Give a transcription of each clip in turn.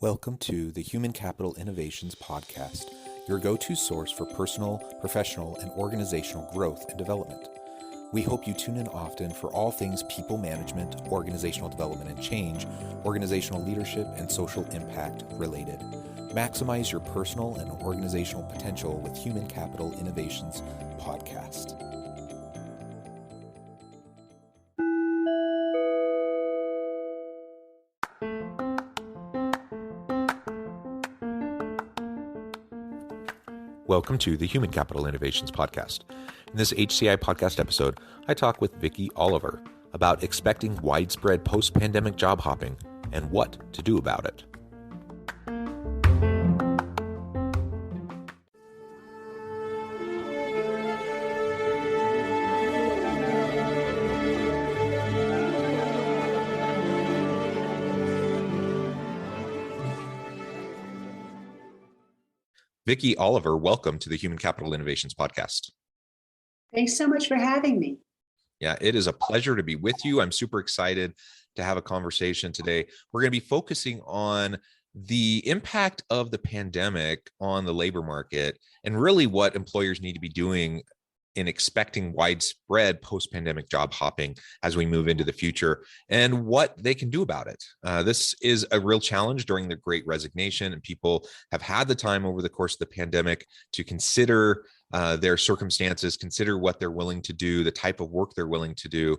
Welcome to the Human Capital Innovations Podcast, your go-to source for personal, professional, and organizational growth and development. We hope you tune in often for all things people management, organizational development and change, organizational leadership, and social impact related. Maximize your personal and organizational potential with Human Capital Innovations Podcast. Welcome to the Human Capital Innovations Podcast. In this HCI podcast episode, I talk with Vicky Oliver about expecting widespread post-pandemic job hopping and what to do about it. Vicky Oliver, welcome to the Human Capital Innovations Podcast. Thanks so much for having me. Yeah, it is a pleasure to be with you. I'm super excited to have a conversation today. We're going to be focusing on the impact of the pandemic on the labor market and really what employers need to be doing in expecting widespread post-pandemic job hopping as we move into the future and what they can do about it. This is a real challenge during the Great Resignation, and people have had the time over the course of the pandemic to consider their circumstances, consider what they're willing to do, the type of work they're willing to do.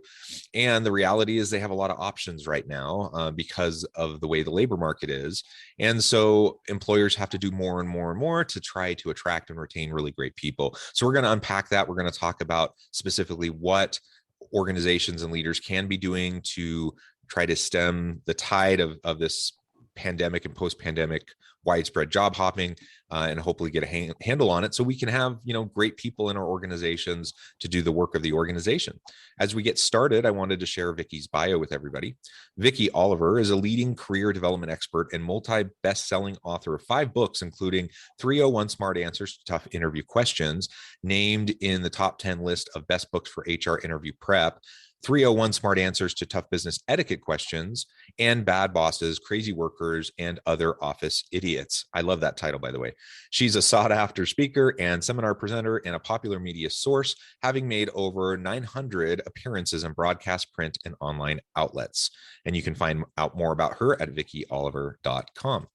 And the reality is they have a lot of options right now because of the way the labor market is. And so employers have to do more and more and more to try to attract and retain really great people. So we're going to unpack that. We're going to talk about specifically what organizations and leaders can be doing to try to stem the tide of this pandemic and post-pandemic widespread job hopping and hopefully get a handle on it so we can have, great people in our organizations to do the work of the organization. As we get started, I wanted to share Vicky's bio with everybody. Vicky Oliver is a leading career development expert and multi-best-selling author of 5 books, including 301 Smart Answers to Tough Interview Questions, named in the top 10 list of best books for HR interview prep, 301 Smart Answers to Tough Business Etiquette Questions, and Bad Bosses, Crazy Workers, and Other Office Idiots. I love that title, by the way. She's a sought-after speaker and seminar presenter and a popular media source, having made over 900 appearances in broadcast, print, and online outlets. And you can find out more about her at vickyoliver.com.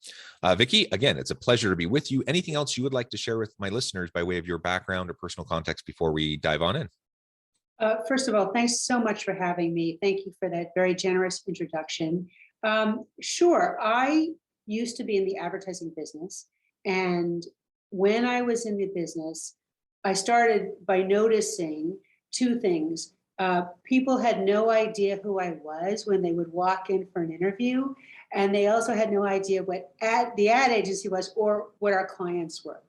Vicky, again, it's a pleasure to be with you. Anything else you would like to share with my listeners by way of your background or personal context before we dive on in? First of all, thanks so much for having me. Thank you for that very generous introduction. Sure, I used to be in the advertising business. And when I was in the business, I started by noticing 2 things. People had no idea who I was when they would walk in for an interview. And they also had no idea what the ad agency was or what our clients were.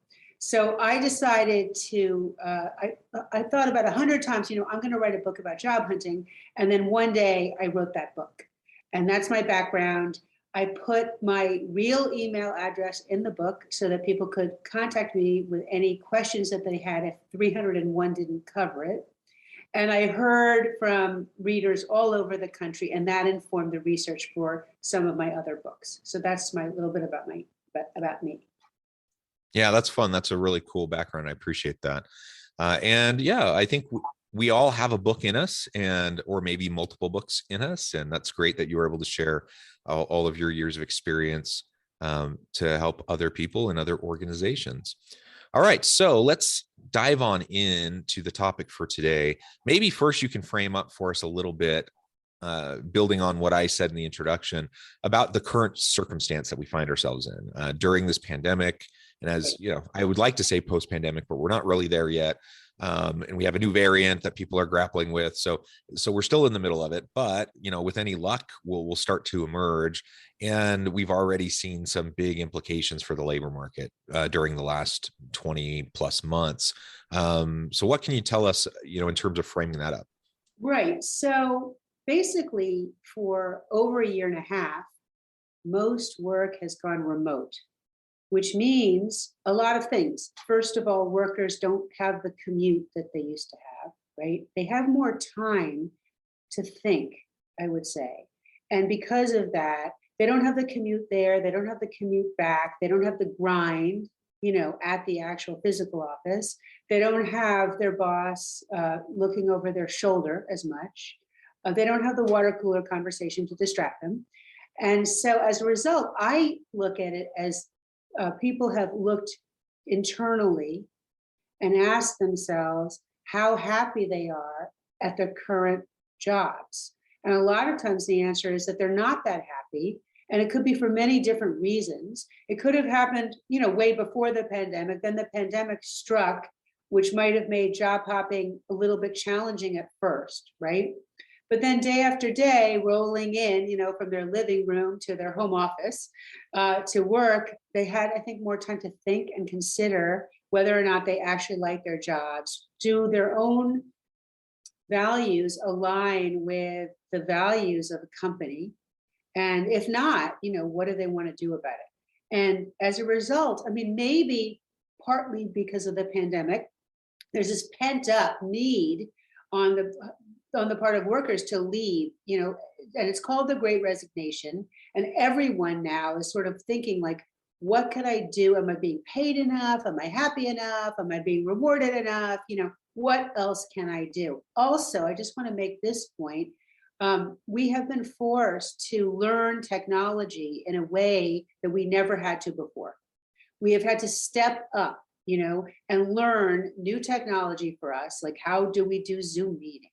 So I decided to, I thought about 100 times, I'm going to write a book about job hunting. And then one day I wrote that book. And that's my background. I put my real email address in the book so that people could contact me with any questions that they had if 301 didn't cover it. And I heard from readers all over the country, and that informed the research for some of my other books. So that's my little bit about me. Yeah, that's fun. That's a really cool background. I appreciate that. And yeah, I think we all have a book in us or maybe multiple books in us. And that's great that you were able to share all of your years of experience to help other people and other organizations. All right, so let's dive on into the topic for today. Maybe first you can frame up for us a little bit, building on what I said in the introduction about the current circumstance that we find ourselves in during this pandemic. And as I would like to say post-pandemic, but we're not really there yet. And we have a new variant that people are grappling with. So we're still in the middle of it, but with any luck, we'll start to emerge. And we've already seen some big implications for the labor market during the last 20 plus months. So what can you tell us, in terms of framing that up? Right. So basically for over a year and a half, most work has gone remote, which means a lot of things. First of all, workers don't have the commute that they used to have, right? They have more time to think, I would say. And because of that, They don't have the commute there. They don't have the commute back. They don't have the grind, at the actual physical office. They don't have their boss looking over their shoulder as much. They don't have the water cooler conversation to distract them. And so as a result, I look at it as people have looked internally and asked themselves how happy they are at their current jobs. And a lot of times the answer is that they're not that happy. And it could be for many different reasons. It could have happened, way before the pandemic. Then the pandemic struck, which might have made job hopping a little bit challenging at first, right? But then day after day, rolling in, from their living room to their home office to work, they had, I think, more time to think and consider whether or not they actually like their jobs. Do their own values align with the values of the company? And if not, what do they want to do about it? And as a result, maybe partly because of the pandemic, there's this pent up need on the part of workers to leave, and it's called the Great Resignation. And everyone now is sort of thinking like, what can I do? Am I being paid enough? Am I happy enough? Am I being rewarded enough? What else can I do? Also, I just want to make this point. We have been forced to learn technology in a way that we never had to before. We have had to step up, and learn new technology for us. Like, how do we do Zoom meetings?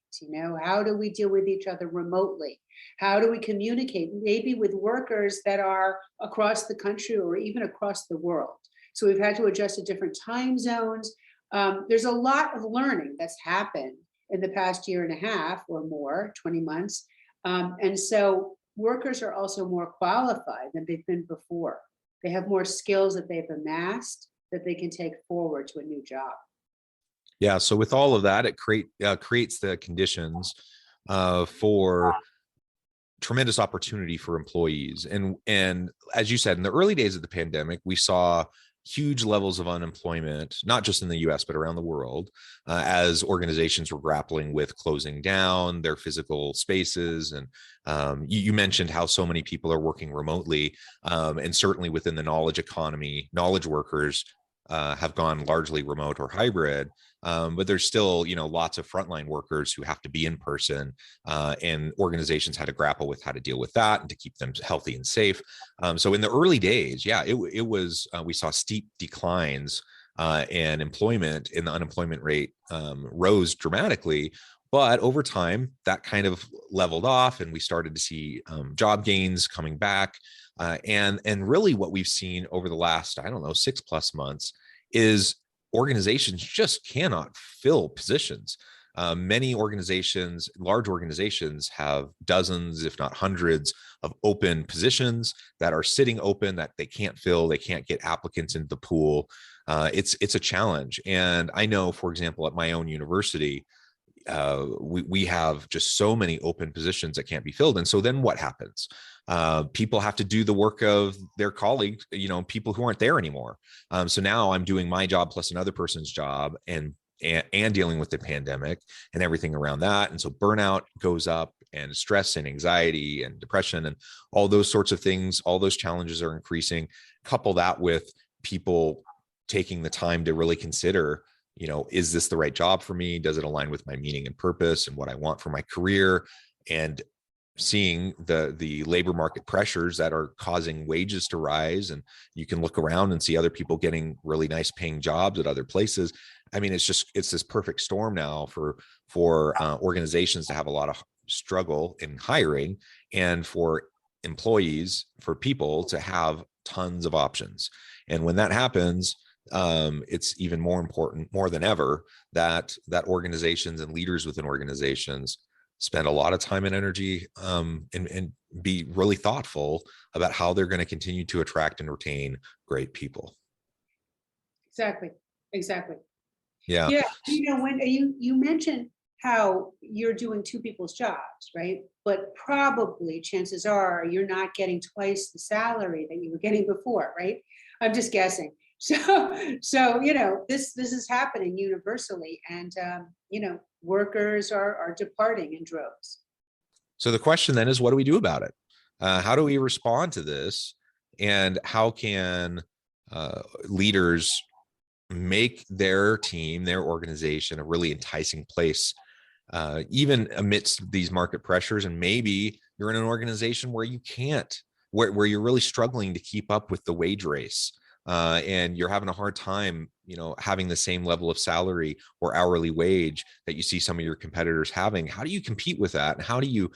How do we deal with each other remotely? How do we communicate maybe with workers that are across the country or even across the world? So we've had to adjust to different time zones. There's a lot of learning that's happened in the past year and a half or more, 20 months. And so workers are also more qualified than they've been before. They have more skills that they've amassed that they can take forward to a new job. Yeah. So with all of that, it creates the conditions for tremendous opportunity for employees. And as you said, in the early days of the pandemic, we saw huge levels of unemployment, not just in the US, but around the world, as organizations were grappling with closing down their physical spaces. And you mentioned how so many people are working remotely. And certainly within the knowledge economy, knowledge workers have gone largely remote or hybrid. But there's still, lots of frontline workers who have to be in person, and organizations had to grapple with how to deal with that and to keep them healthy and safe. So in the early days, it was we saw steep declines, and employment in the unemployment rate rose dramatically. But over time, that kind of leveled off, and we started to see job gains coming back. And really, what we've seen over the last, 6+ months is organizations just cannot fill positions. Many organizations, large organizations, have dozens, if not hundreds, of open positions that are sitting open that they can't fill. They can't get applicants into the pool. It's a challenge. And I know, for example, at my own university, we have just so many open positions that can't be filled. And so then what happens? People have to do the work of their colleagues, people who aren't there anymore. So now I'm doing my job plus another person's job, and dealing with the pandemic and everything around that. And so burnout goes up, and stress and anxiety and depression and all those sorts of things, all those challenges are increasing. Couple that with people taking the time to really consider, is this the right job for me? Does it align with my meaning and purpose and what I want for my career? And seeing the labor market pressures that are causing wages to rise. And you can look around and see other people getting really nice paying jobs at other places. It's this perfect storm now for organizations to have a lot of struggle in hiring, and for employees, for people to have tons of options. And when that happens, it's even more important, more than ever, that organizations and leaders within organizations spend a lot of time and energy, and be really thoughtful about how they're going to continue to attract and retain great people. Exactly. Yeah. Yeah. When you mentioned how you're doing two people's jobs, right? But probably chances are you're not getting twice the salary that you were getting before, right? I'm just guessing. So this is happening universally, and workers are departing in droves. So the question then is, what do we do about it? How do we respond to this? And how can leaders make their team, their organization, a really enticing place, even amidst these market pressures? And maybe you're in an organization where you can't, where you're really struggling to keep up with the wage race. And you're having a hard time, having the same level of salary or hourly wage that you see some of your competitors having. How do you compete with that? And how do you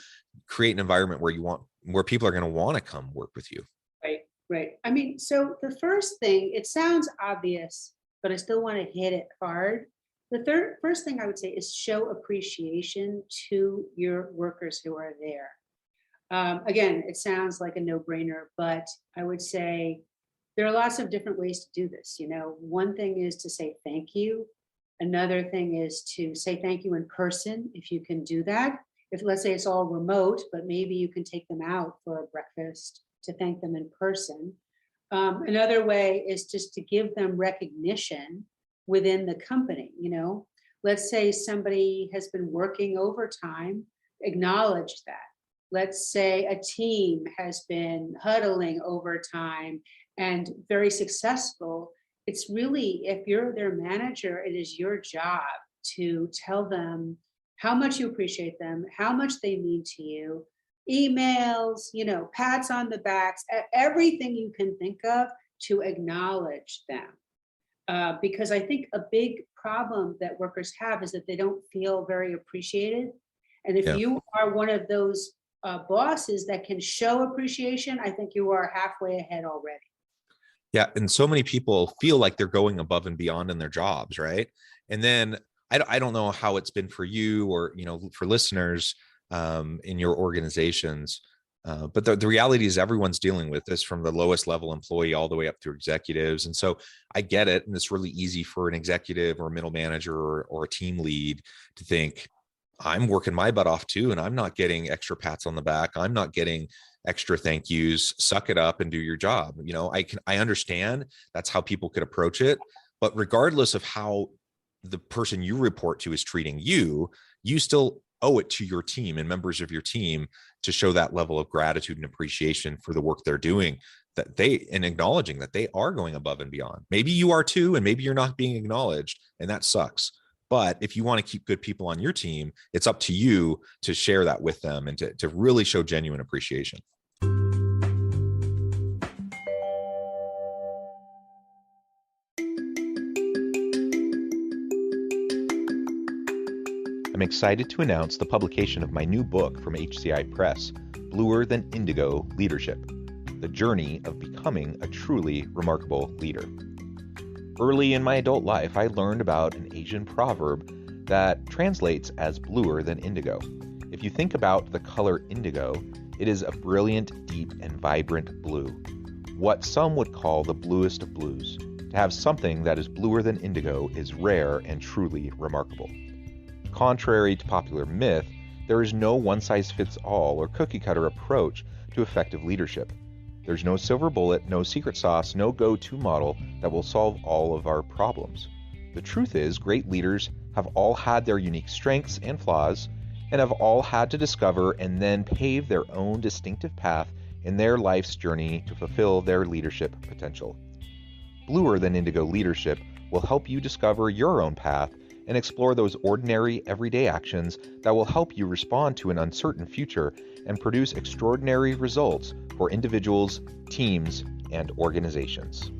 create an environment where people are going to want to come work with you? Right, right. I mean, so the first thing, it sounds obvious, but I still want to hit it hard. First thing I would say is show appreciation to your workers who are there. Again, it sounds like a no-brainer, but I would say there are lots of different ways to do this. One thing is to say thank you. Another thing is to say thank you in person, if you can do that. If, let's say, it's all remote, but maybe you can take them out for a breakfast to thank them in person. Another way is just to give them recognition within the company. Let's say somebody has been working overtime, acknowledge that. Let's say a team has been huddling overtime and very successful. It's really, if you're their manager, it is your job to tell them how much you appreciate them, how much they mean to you, emails, pats on the backs, everything you can think of to acknowledge them. Because I think a big problem that workers have is that they don't feel very appreciated. And if Yeah. you are one of those bosses that can show appreciation, I think you are halfway ahead already. Yeah. And so many people feel like they're going above and beyond in their jobs, right? And then I don't know how it's been for you or, for listeners in your organizations. But the reality is everyone's dealing with this, from the lowest level employee all the way up to executives. And so I get it. And it's really easy for an executive or a middle manager or a team lead to think, I'm working my butt off too, and I'm not getting extra pats on the back. I'm not getting extra thank yous. Suck it up and do your job. I understand that's how people could approach it, but regardless of how the person you report to is treating you, you still owe it to your team and members of your team to show that level of gratitude and appreciation for the work they're doing, and acknowledging that they are going above and beyond. Maybe you are too, and maybe you're not being acknowledged, and that sucks. But if you want to keep good people on your team, it's up to you to share that with them and to really show genuine appreciation. I'm excited to announce the publication of my new book from HCI Press, Bluer Than Indigo Leadership: The Journey of Becoming a Truly Remarkable Leader. Early in my adult life, I learned about an Asian proverb that translates as bluer than indigo. If you think about the color indigo, it is a brilliant, deep, and vibrant blue, what some would call the bluest of blues. To have something that is bluer than indigo is rare and truly remarkable. Contrary to popular myth, there is no one-size-fits-all or cookie-cutter approach to effective leadership. There's no silver bullet, no secret sauce, no go-to model that will solve all of our problems. The truth is, great leaders have all had their unique strengths and flaws, and have all had to discover and then pave their own distinctive path in their life's journey to fulfill their leadership potential. Bluer Than Indigo Leadership will help you discover your own path and explore those ordinary, everyday actions that will help you respond to an uncertain future and produce extraordinary results for individuals, teams, and organizations.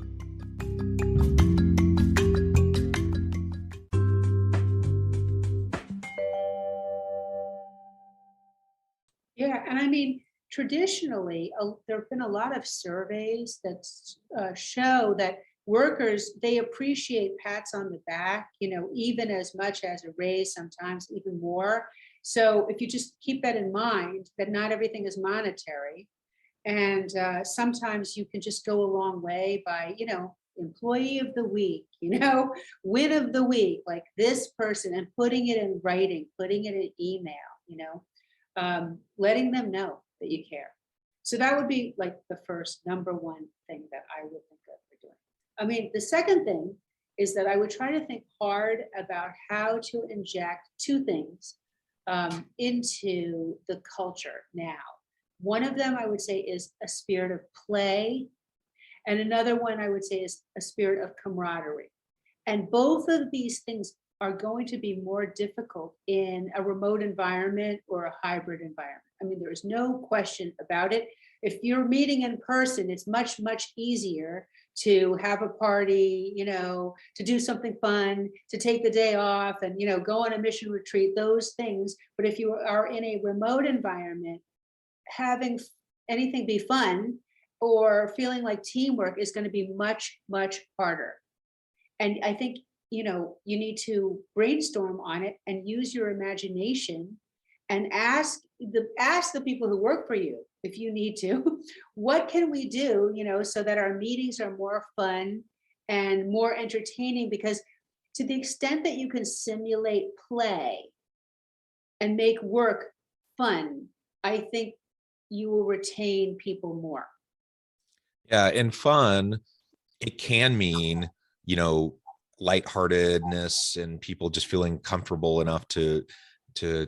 Yeah, and I mean, traditionally, there have been a lot of surveys that show that workers, they appreciate pats on the back, even as much as a raise, sometimes even more. So if you just keep that in mind, that not everything is monetary, and sometimes you can just go a long way by, employee of the week, win of the week, like this person, and putting it in writing, putting it in email, letting them know that you care. So that would be like the first number one thing that I would think of for doing. I mean, the second thing is that I would try to think hard about how to inject two things into the culture now. One of them I would say is a spirit of play, and another one I would say is a spirit of camaraderie. And both of these things are going to be more difficult in a remote environment or a hybrid environment. I mean, there is no question about it. If you're meeting in person, it's much, much easier to have a party, to do something fun, to take the day off and, go on a mission retreat, those things. But if you are in a remote environment, having anything be fun or feeling like teamwork is going to be much, much harder. And I think, you need to brainstorm on it and use your imagination and ask the people who work for you, if you need to, what can we do, so that our meetings are more fun and more entertaining? Because to the extent that you can simulate play and make work fun, I think you will retain people more. Yeah, and fun, it can mean, you know, lightheartedness and people just feeling comfortable enough to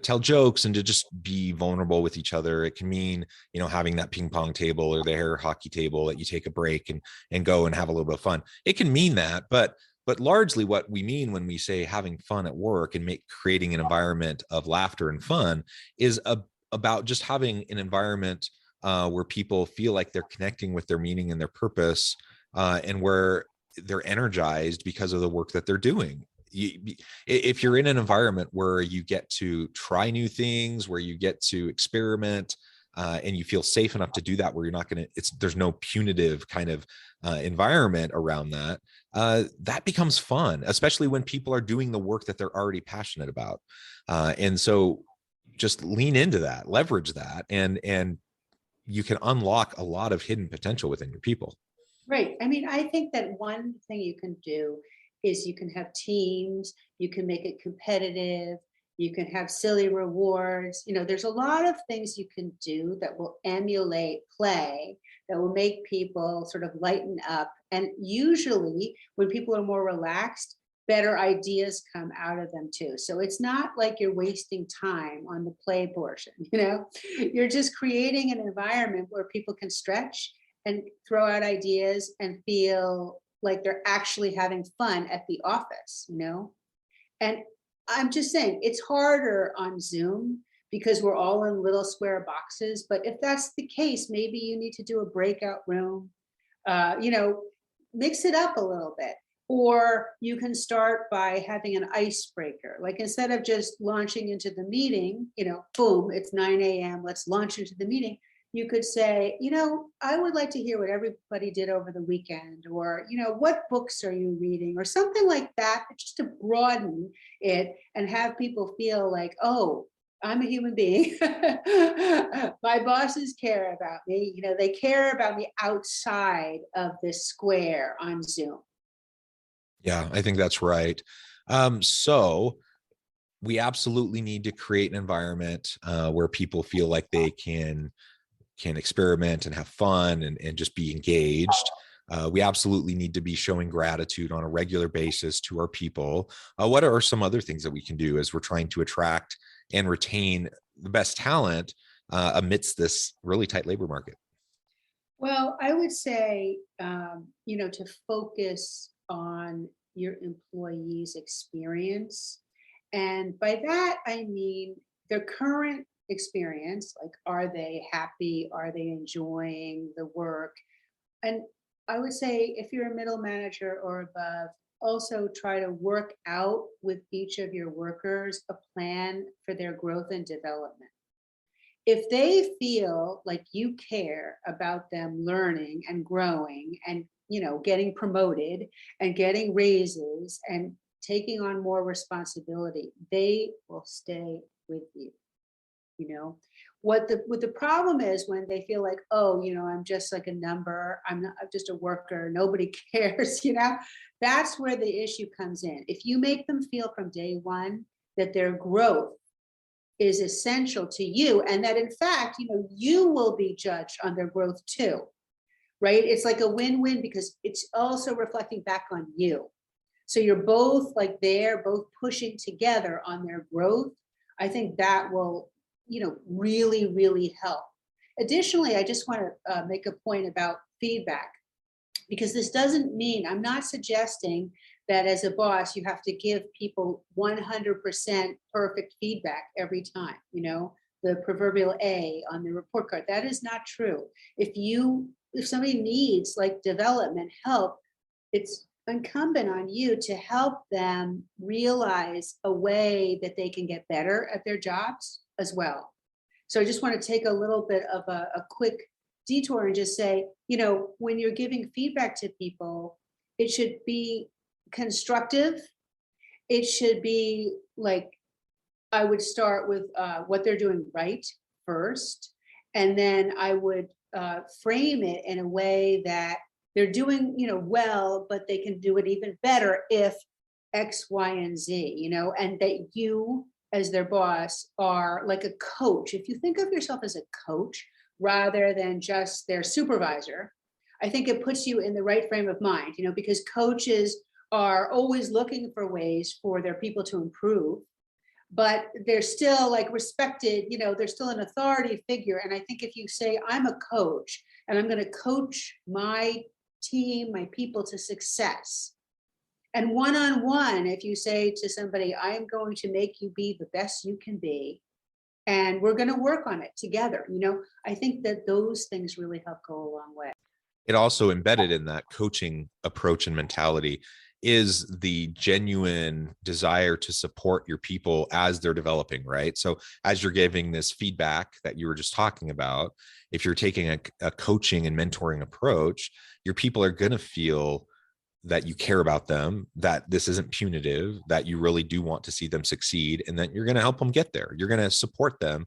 tell jokes and to just be vulnerable with each other. It can mean, having that ping pong table or the air hockey table that you take a break and go and have a little bit of fun. It can mean that, but largely what we mean when we say having fun at work and creating an environment of laughter and fun is about just having an environment where people feel like they're connecting with their meaning and their purpose, and where they're energized because of the work that they're doing. If you're in an environment where you get to try new things, where you get to experiment, and you feel safe enough to do that, where you're not going to, there's no punitive kind of environment around that, that becomes fun, especially when people are doing the work that they're already passionate about. And so just lean into that, leverage that, and you can unlock a lot of hidden potential within your people. Right. I mean, I think that one thing you can do is you can have teams, you can make it competitive, you can have silly rewards. There's a lot of things you can do that will emulate play, that will make people sort of lighten up. And usually, when people are more relaxed, better ideas come out of them too. So it's not like you're wasting time on the play portion, you're just creating an environment where people can stretch and throw out ideas and feel like they're actually having fun at the office. And I'm just saying it's harder on Zoom because we're all in little square boxes. But if that's the case, maybe you need to do a breakout room, uh, you know, mix it up a little bit. Or you can start by having an icebreaker. Like instead of just launching into the meeting, boom, it's 9 a.m., let's launch into the meeting. You could say, I would like to hear what everybody did over the weekend, or, what books are you reading, or something like that, just to broaden it and have people feel like, oh, I'm a human being. My bosses care about me. They care about me outside of this square on Zoom. Yeah, I think that's right. So we absolutely need to create an environment where people feel like they can experiment and have fun and just be engaged. We absolutely need to be showing gratitude on a regular basis to our people. What are some other things that we can do as we're trying to attract and retain the best talent amidst this really tight labor market? Well, I would say, to focus on your employees' experience. And by that, I mean their current experience, like, are they happy? Are they enjoying the work? And I would say if you're a middle manager or above, also try to work out with each of your workers a plan for their growth and development. If they feel like you care about them learning and growing and getting promoted and getting raises and taking on more responsibility, they will stay with you. you know what the problem is when they feel like, oh, I'm just like a number, I'm just a worker, nobody cares. That's where the issue comes in. If you make them feel from day one that their growth is essential to you, and that in fact, you will be judged on their growth too, right? It's like a win-win because it's also reflecting back on you. So you're both like they're both pushing together on their growth. I think that will, really, really help. Additionally, I just want to make a point about feedback, because this doesn't mean, I'm not suggesting that as a boss, you have to give people 100% perfect feedback every time, the proverbial A on the report card. That is not true. If somebody needs like development help, it's incumbent on you to help them realize a way that they can get better at their jobs as well. So I just want to take a little bit of a quick detour and just say, when you're giving feedback to people, it should be constructive. It should be like, I would start with what they're doing right first. And then I would frame it in a way that they're doing, well, but they can do it even better if X, Y, and Z, and that you as their boss are like a coach. If you think of yourself as a coach rather than just their supervisor, I think it puts you in the right frame of mind, because coaches are always looking for ways for their people to improve, but they're still like respected, they're still an authority figure. And I think if you say, I'm a coach and I'm going to coach my team, my people to success. And one-on-one, if you say to somebody, I am going to make you be the best you can be, and we're going to work on it together. I think that those things really help go a long way. It also embedded in that coaching approach and mentality is the genuine desire to support your people as they're developing, right? So as you're giving this feedback that you were just talking about, if you're taking a coaching and mentoring approach, your people are going to feel that you care about them, that this isn't punitive, that you really do want to see them succeed, and that you're going to help them get there. You're going to support them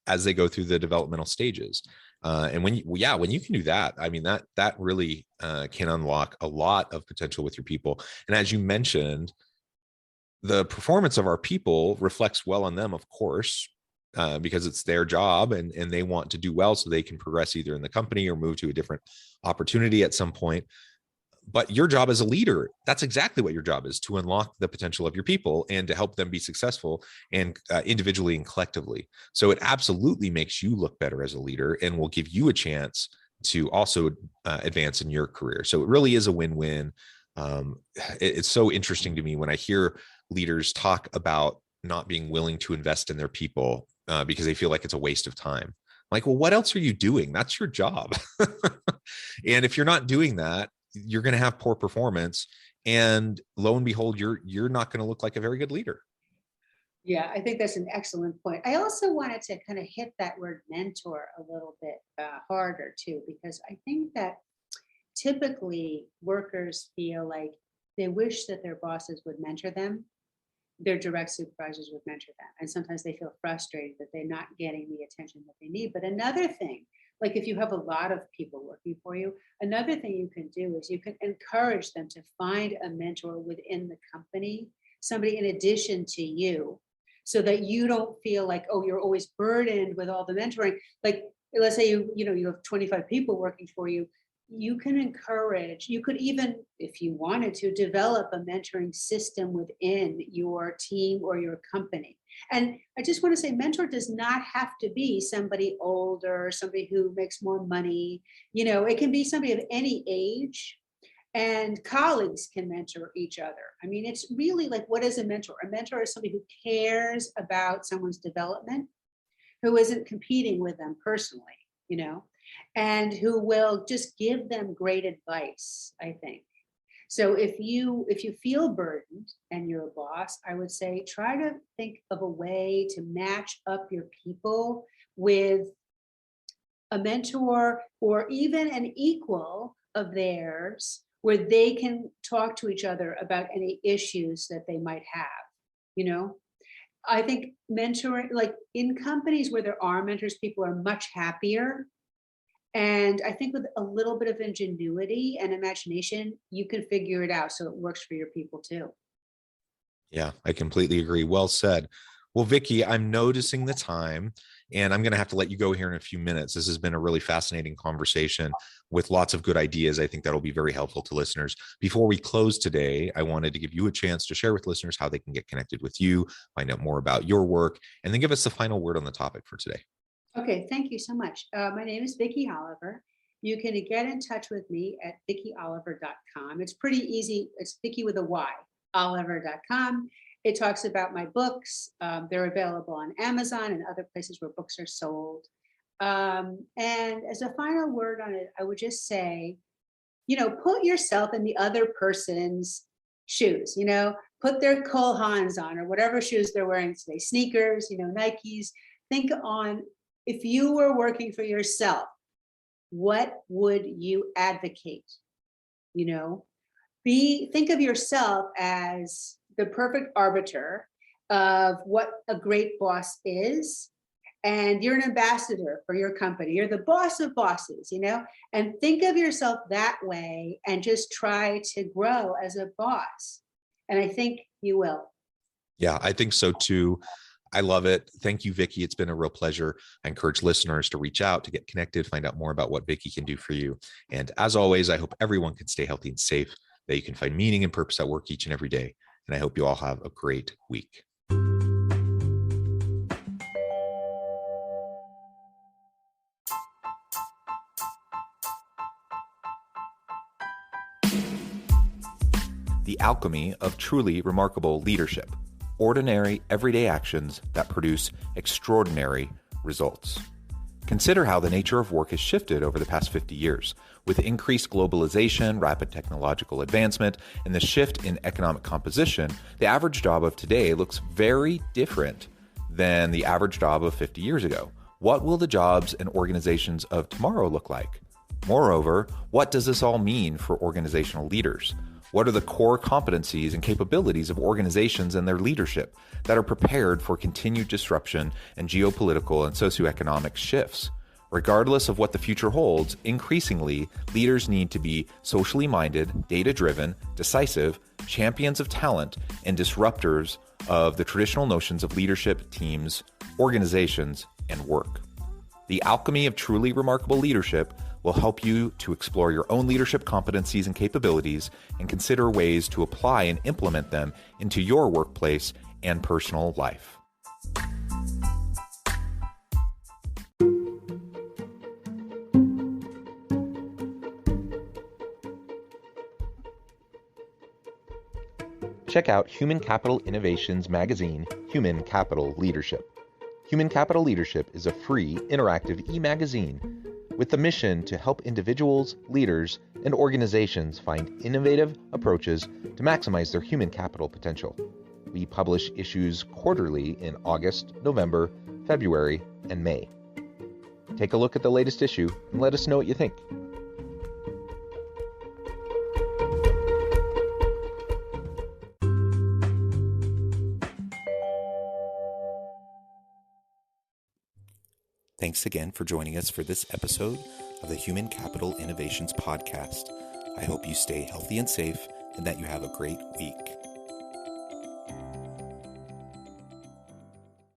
as they go through the developmental stages. And when you can do that, I mean, that really can unlock a lot of potential with your people. And as you mentioned, the performance of our people reflects well on them, of course, because it's their job and they want to do well so they can progress either in the company or move to a different opportunity at some point. But your job as a leader, that's exactly what your job is, to unlock the potential of your people and to help them be successful and individually and collectively. So it absolutely makes you look better as a leader and will give you a chance to also advance in your career. So it really is a win-win. It's so interesting to me when I hear leaders talk about not being willing to invest in their people because they feel like it's a waste of time. I'm like, well, what else are you doing? That's your job. And if you're not doing that, you're going to have poor performance, and lo and behold, you're not going to look like a very good leader. Yeah, I think that's an excellent point. I also wanted to kind of hit that word mentor a little bit harder too, because I think that typically workers feel like they wish that their bosses would mentor them, their direct supervisors would mentor them, and sometimes they feel frustrated that they're not getting the attention that they need. But another thing, like if you have a lot of people working for you, another thing you can do is you can encourage them to find a mentor within the company, somebody in addition to you, so that you don't feel like, oh, you're always burdened with all the mentoring. Like, let's say you have 25 people working for you. You can encourage, you could even, if you wanted to, develop a mentoring system within your team or your company. And I just want to say, mentor does not have to be somebody older, somebody who makes more money. It can be somebody of any age, and colleagues can mentor each other. I mean, it's really like, what is a mentor? A mentor is somebody who cares about someone's development, who isn't competing with them personally, and who will just give them great advice, I think. So if you feel burdened and you're a boss, I would say try to think of a way to match up your people with a mentor or even an equal of theirs, where they can talk to each other about any issues that they might have. I think mentoring, like in companies where there are mentors, people are much happier. And I think with a little bit of ingenuity and imagination, you can figure it out so it works for your people too. Yeah, I completely agree. Well said. Well, Vicky, I'm noticing the time, and I'm going to have to let you go here in a few minutes. This has been a really fascinating conversation with lots of good ideas. I think that'll be very helpful to listeners. Before we close today, I wanted to give you a chance to share with listeners how they can get connected with you, find out more about your work, and then give us the final word on the topic for today. Okay, thank you so much. My name is Vicky Oliver. You can get in touch with me at vickyoliver.com. It's pretty easy. It's Vicky with a Y, oliver.com. It talks about my books. They're available on Amazon and other places where books are sold. And as a final word on it, I would just say, put yourself in the other person's shoes, put their Cole Haans on or whatever shoes they're wearing today, sneakers, Nikes. Think on if you were working for yourself, what would you advocate? You know, think of yourself as the perfect arbiter of what a great boss is, and you're an ambassador for your company. You're the boss of bosses, and think of yourself that way and just try to grow as a boss. And I think you will. Yeah, I think so too. I love it. Thank you, Vicky. It's been a real pleasure. I encourage listeners to reach out, to get connected, find out more about what Vicky can do for you. And as always, I hope everyone can stay healthy and safe, that you can find meaning and purpose at work each and every day. And I hope you all have a great week. The alchemy of truly remarkable leadership. Ordinary, everyday actions that produce extraordinary results. Consider how the nature of work has shifted over the past 50 years. With increased globalization, rapid technological advancement, and the shift in economic composition, the average job of today looks very different than the average job of 50 years ago. What will the jobs and organizations of tomorrow look like? Moreover, what does this all mean for organizational leaders? What are the core competencies and capabilities of organizations and their leadership that are prepared for continued disruption and geopolitical and socioeconomic shifts? Regardless of what the future holds, increasingly, leaders need to be socially minded, data-driven, decisive, champions of talent, and disruptors of the traditional notions of leadership, teams, organizations, and work. The alchemy of truly remarkable leadership will help you to explore your own leadership competencies and capabilities and consider ways to apply and implement them into your workplace and personal life. Check out Human Capital Innovations magazine, Human Capital Leadership. Human Capital Leadership is a free, interactive e-magazine with the mission to help individuals, leaders, and organizations find innovative approaches to maximize their human capital potential. We publish issues quarterly in August, November, February, and May. Take a look at the latest issue and let us know what you think. Thanks again for joining us for this episode of the Human Capital Innovations Podcast. I hope you stay healthy and safe and that you have a great week.